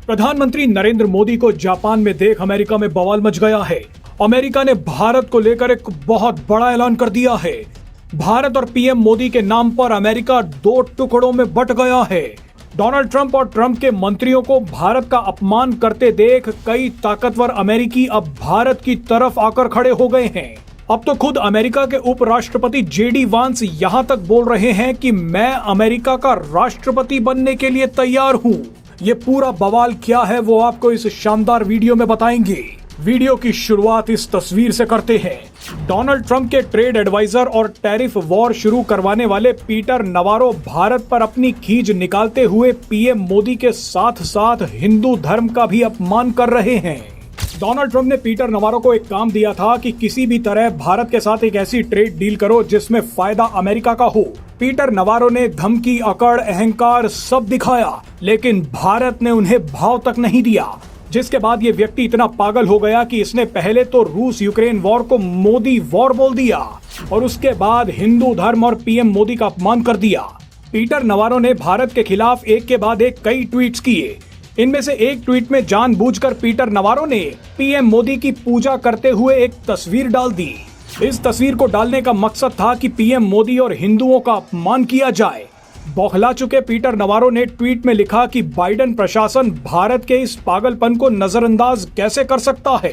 प्रधानमंत्री नरेंद्र मोदी को जापान में देख अमेरिका में बवाल मच गया है। अमेरिका ने भारत को लेकर एक बहुत बड़ा ऐलान कर दिया है। भारत और पीएम मोदी के नाम पर अमेरिका दो टुकड़ों में बंट गया है। डोनाल्ड ट्रंप और ट्रंप के मंत्रियों को भारत का अपमान करते देख कई ताकतवर अमेरिकी अब भारत की तरफ आकर खड़े हो गए हैं। अब तो खुद अमेरिका के उपराष्ट्रपति जेडी वांस यहां तक बोल रहे हैं कि मैं अमेरिका का राष्ट्रपति बनने के लिए तैयार हूं। ये पूरा बवाल क्या है वो आपको इस शानदार वीडियो में बताएंगे। वीडियो की शुरुआत इस तस्वीर से करते हैं। डोनाल्ड ट्रंप के ट्रेड एडवाइजर और टैरिफ वॉर शुरू करवाने वाले पीटर नवारो भारत पर अपनी खींच निकालते हुए पीएम मोदी के साथ साथ हिंदू धर्म का भी अपमान कर रहे हैं। डोनाल्ड ट्रंप ने पीटर नवारो को एक काम दिया था कि किसी भी तरह भारत के साथ एक ऐसी ट्रेड डील करो जिसमें फायदा अमेरिका का हो। पीटर नवारो ने धमकी, अकड़, अहंकार सब दिखाया, लेकिन भारत ने उन्हें भाव तक नहीं दिया। जिसके बाद ये व्यक्ति इतना पागल हो गया कि इसने पहले तो रूस यूक्रेन वॉर को मोदी वॉर बोल दिया और उसके बाद हिंदू धर्म और पीएम मोदी का अपमान कर दिया। पीटर नवारो ने भारत के खिलाफ एक के बाद एक कई ट्वीट्स किए। इनमें से एक ट्वीट में जानबूझकर पीटर नवारो ने पीएम मोदी की पूजा करते हुए एक तस्वीर डाल दी। इस तस्वीर को डालने का मकसद था कि पीएम मोदी और हिंदुओं का अपमान किया जाए। बौखला चुके पीटर नवारो ने ट्वीट में लिखा कि बाइडेन प्रशासन भारत के इस पागलपन को नजरअंदाज कैसे कर सकता है।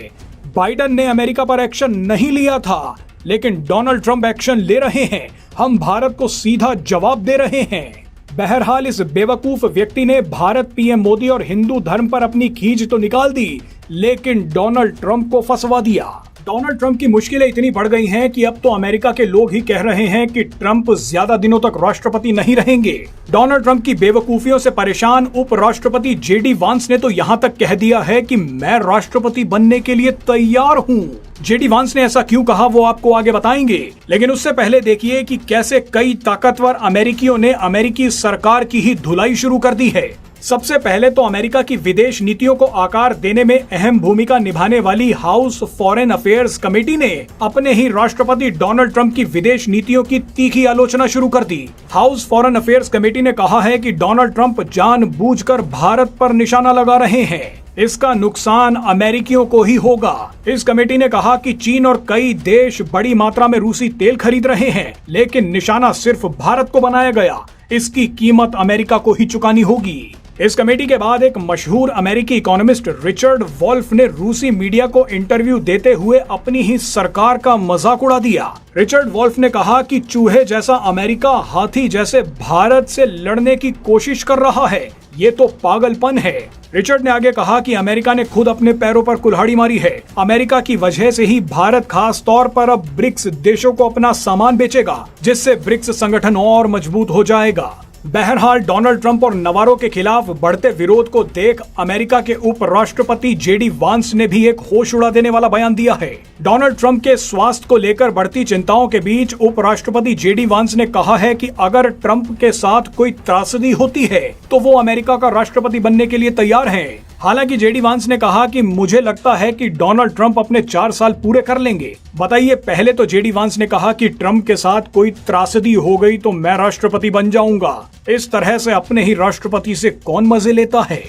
बाइडेन ने अमेरिका पर एक्शन नहीं लिया था, लेकिन डोनाल्ड ट्रंप एक्शन ले रहे हैं। हम भारत को सीधा जवाब दे रहे हैं। बहरहाल इस बेवकूफ व्यक्ति ने भारत, पीएम मोदी और हिंदू धर्म पर अपनी खींच तो निकाल दी, लेकिन डोनाल्ड ट्रंप को फंसवा दिया। डोनाल्ड ट्रंप की मुश्किलें इतनी बढ़ गई हैं कि अब तो अमेरिका के लोग ही कह रहे हैं कि ट्रंप ज्यादा दिनों तक राष्ट्रपति नहीं रहेंगे। डोनाल्ड ट्रंप की बेवकूफियों से परेशान उपराष्ट्रपति जेडी वांस ने तो यहां तक कह दिया है कि मैं राष्ट्रपति बनने के लिए तैयार हूं। जेडी वांस ने ऐसा क्यों कहा वो आपको आगे बताएंगे, लेकिन उससे पहले देखिए कि कैसे कई ताकतवर अमेरिकियों ने अमेरिकी सरकार की ही धुलाई शुरू कर दी है। सबसे पहले तो अमेरिका की विदेश नीतियों को आकार देने में अहम भूमिका निभाने वाली हाउस फॉरेन अफेयर्स कमेटी ने अपने ही राष्ट्रपति डोनाल्ड ट्रंप की विदेश नीतियों की तीखी आलोचना शुरू कर दी। हाउस फॉरेन अफेयर्स कमेटी ने कहा है कि डोनाल्ड ट्रंप जानबूझकर भारत पर निशाना लगा रहे हैं। इसका नुकसान अमेरिकियों को ही होगा। इस कमेटी ने कहा कि चीन और कई देश बड़ी मात्रा में रूसी तेल खरीद रहे हैं, लेकिन निशाना सिर्फ भारत को बनाया गया। इसकी कीमत अमेरिका को ही चुकानी होगी। इस कमेटी के बाद एक मशहूर अमेरिकी इकोनॉमिस्ट रिचर्ड वॉल्फ ने रूसी मीडिया को इंटरव्यू देते हुए अपनी ही सरकार का मजाक उड़ा दिया। रिचर्ड वॉल्फ ने कहा कि चूहे जैसा अमेरिका हाथी जैसे भारत से लड़ने की कोशिश कर रहा है। ये तो पागलपन है। रिचर्ड ने आगे कहा कि अमेरिका ने खुद अपने पैरों पर कुल्हाड़ी मारी है। अमेरिका की वजह से ही भारत खास तौर पर अब ब्रिक्स देशों को अपना सामान बेचेगा, जिससे ब्रिक्स संगठन और मजबूत हो जाएगा। बहरहाल डोनाल्ड ट्रंप और नवारो के खिलाफ बढ़ते विरोध को देख अमेरिका के उपराष्ट्रपति जेडी वांस ने भी एक होश उड़ा देने वाला बयान दिया है। डोनाल्ड ट्रंप के स्वास्थ्य को लेकर बढ़ती चिंताओं के बीच उपराष्ट्रपति जेडी वांस ने कहा है कि अगर ट्रंप के साथ कोई त्रासदी होती है तो वो अमेरिका का राष्ट्रपति बनने के लिए तैयार हैं। हालांकि जेडी वांस ने कहा कि मुझे लगता है कि डोनाल्ड ट्रंप अपने 4 साल पूरे कर लेंगे। बताइए, पहले तो जेडी वांस ने कहा कि ट्रंप के साथ कोई त्रासदी हो गई तो मैं राष्ट्रपति बन जाऊंगा। इस तरह से अपने ही राष्ट्रपति से कौन मजे लेता है।